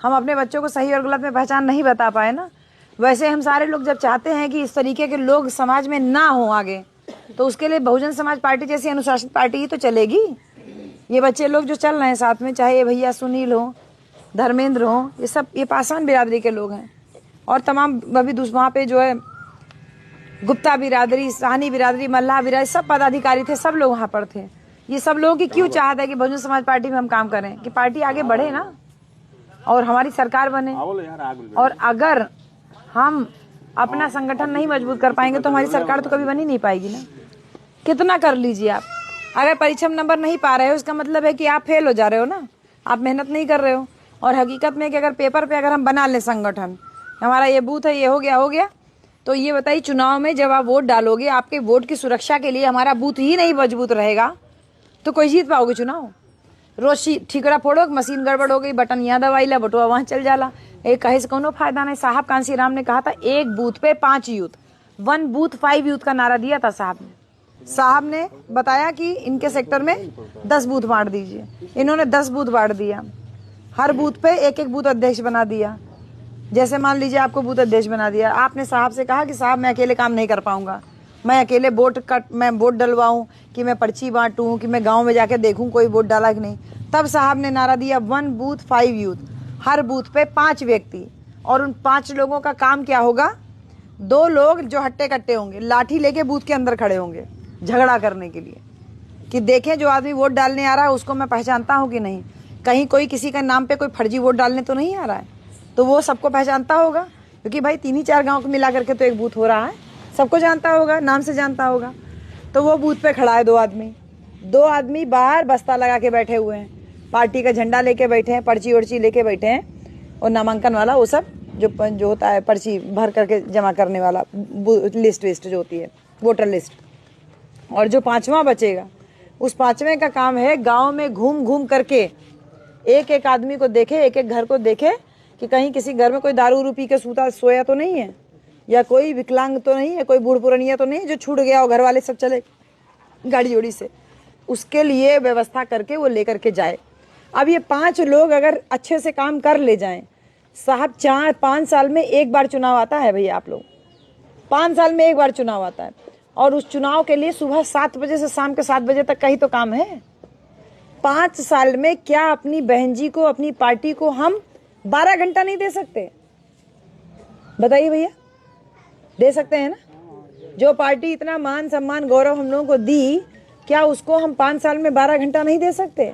हम अपने बच्चों को सही और गलत में पहचान नहीं बता पाए ना। वैसे हम सारे लोग जब चाहते हैं कि इस तरीके के लोग समाज में ना हो आगे, तो उसके लिए बहुजन समाज पार्टी जैसी अनुशासित पार्टी ही तो चलेगी। ये बच्चे लोग जो चल रहे हैं साथ में, चाहे ये भैया सुनील हो, धर्मेंद्र हो, ये सब ये पासवान बिरादरी के लोग हैं। और तमाम अभी वहाँ पे जो है गुप्ता बिरादरी, साहनी बिरादरी, मल्लाह बिरादरी, सब पदाधिकारी थे, सब लोग वहाँ पर थे। ये सब लोगों की क्यों चाहत है कि बहुजन समाज पार्टी में हम काम करें, कि पार्टी आगे बढ़े ना और हमारी सरकार बने। और अगर हम अपना संगठन नहीं मजबूत कर पाएंगे तो हमारी सरकार तो कभी बन ही नहीं पाएगी ना। कितना कर लीजिए आप, अगर परीक्षा में नंबर नहीं पा रहे हो इसका मतलब है कि आप फेल हो जा रहे हो ना, आप मेहनत नहीं कर रहे हो। और हकीकत में कि अगर पेपर पे अगर हम बना लें संगठन, हमारा ये बूथ है, ये हो गया, तो ये बताइए चुनाव में जब आप वोट डालोगे, आपके वोट की सुरक्षा के लिए हमारा बूथ ही नहीं मजबूत रहेगा तो कोई जीत पाओगे चुनाव। रोज ठीकरा फोड़ो, मशीन गड़बड़ हो गई, बटन यहाँ दबाई ला, बटुआ वहाँ चल जाला, एक कहे से कोनो फायदा नहीं। साहब कांसी राम ने कहा था 1 बूथ पे 5 यूथ, 1 बूथ 5 यूथ का नारा दिया था साहब ने बताया कि इनके सेक्टर में 10 बूथ बांट दीजिए। इन्होंने 10 बूथ बांट दिया, हर बूथ पे एक एक बूथ अध्यक्ष बना दिया। जैसे मान लीजिए आपको बूथ अध्यक्ष बना दिया, आपने साहब से कहा कि साहब मैं अकेले काम नहीं कर पाऊंगा, मैं अकेले मैं वोट डलवाऊं, कि मैं पर्ची बांटूं, कि मैं गांव में जाके देखूं कोई वोट डाला कि नहीं। तब साहब ने नारा दिया 1 बूथ 5 यूथ, हर बूथ पे 5 व्यक्ति। और उन 5 लोगों का काम क्या होगा, 2 लोग जो हट्टे कट्टे होंगे, लाठी लेके बूथ के अंदर खड़े होंगे झगड़ा करने के लिए, कि देखें जो आदमी वोट डालने आ रहा है उसको मैं पहचानता हूं कि नहीं, कहीं कोई किसी का नाम पे कोई फर्जी वोट डालने तो नहीं आ रहा है, तो वो सबको पहचानता होगा। क्योंकि भाई 3 ही 4 गांव को मिला करके तो एक बूथ हो रहा है, सबको जानता होगा, नाम से जानता होगा। तो वो बूथ पे खड़ा है 2 आदमी बाहर बस्ता लगा के बैठे हुए हैं, पार्टी का झंडा लेके बैठे हैं, पर्ची वर्ची लेके बैठे हैं, और नामांकन वाला वो सब जो होता है पर्ची भर करके जमा करने वाला लिस्ट विस्ट जो होती है, वोटर लिस्ट। और जो 5वां बचेगा, उस 5वें का काम है गांव में घूम घूम करके एक एक आदमी को देखे, एक एक घर को देखे कि कहीं किसी घर में कोई दारू उरू पी के सोया तो नहीं है, या कोई विकलांग तो नहीं है, कोई बूढ़ पुरानिया तो नहीं है जो छूट गया हो, घर वाले सब चले गाड़ी जोड़ी से, उसके लिए व्यवस्था करके वो लेकर के जाए। अब ये 5 लोग अगर अच्छे से काम कर ले जाएं, साहब 4-5 साल में एक बार चुनाव आता है भैया, आप लोग 5 साल में एक बार चुनाव आता है, और उस चुनाव के लिए सुबह 7 बजे से शाम के 7 बजे तक का ही तो काम है। 5 साल में क्या अपनी बहन जी को, अपनी पार्टी को हम 12 घंटा नहीं दे सकते? बताइए भैया, दे सकते हैं ना? जो पार्टी इतना मान सम्मान गौरव हम लोगों को दी, क्या उसको हम 5 साल में 12 घंटा नहीं दे सकते?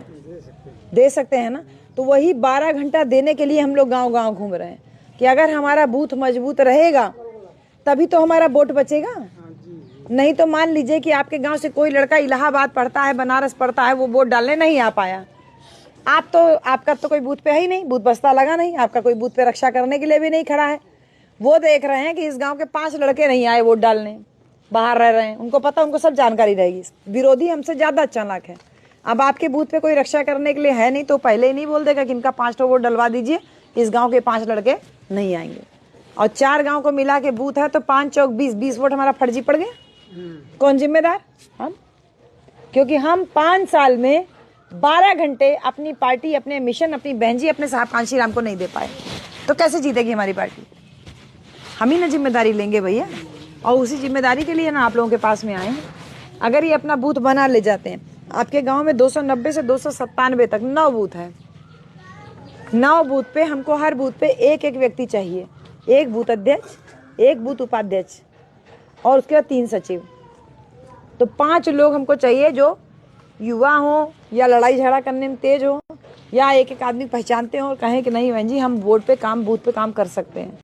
दे सकते हैं ना। तो वही 12 घंटा देने के लिए हम लोग गांव गांव घूम रहे हैं कि अगर हमारा बूथ मजबूत रहेगा तभी तो हमारा वोट बचेगा। नहीं तो मान लीजिए कि आपके गांव से कोई लड़का इलाहाबाद पढ़ता है, बनारस पढ़ता है, वो वोट डालने नहीं आ पाया, आपका तो कोई बूथ पे है ही नहीं, बूथ बस्ता लगा नहीं, आपका कोई बूथ पे रक्षा करने के लिए भी नहीं खड़ा है। वो देख रहे हैं कि इस गांव के 5 लड़के नहीं आए वोट डालने, बाहर रह रहे हैं, उनको पता, उनको सब जानकारी रहेगी, विरोधी हमसे ज्यादा चालाक है। अब आपके बूथ पे कोई रक्षा करने के लिए है नहीं तो पहले ही नहीं बोल देगा कि इनका 5 वोट डलवा दीजिए, इस गाँव के 5 लड़के नहीं आएंगे। और 4 गाँव को मिला के बूथ है तो 5 चौक 20 वोट हमारा फर्जी पड़ गया। कौन जिम्मेदार? हम। क्योंकि हम 5 साल में 12 घंटे अपनी पार्टी, अपने मिशन, अपनी बहन जी, अपने साहब कांशी राम को नहीं दे पाए, तो कैसे जीतेगी हमारी पार्टी? हम ही ना जिम्मेदारी लेंगे भैया, और उसी जिम्मेदारी के लिए ना आप लोगों के पास में आए हैं। अगर ये अपना बूथ बना ले जाते हैं, आपके गांव में 290 से 297 तक 9 बूथ है, 9 बूथ पे हमको हर बूथ पे एक एक व्यक्ति चाहिए, 1 बूथ अध्यक्ष, 1 बूथ उपाध्यक्ष, और उसके बाद 3 सचिव। तो 5 लोग हमको चाहिए जो युवा हो, या लड़ाई झगड़ा करने में तेज हो, या एक एक आदमी पहचानते हो और कहें कि नहीं बहन जी हम वोट पे काम, बूथ पे काम कर सकते हैं।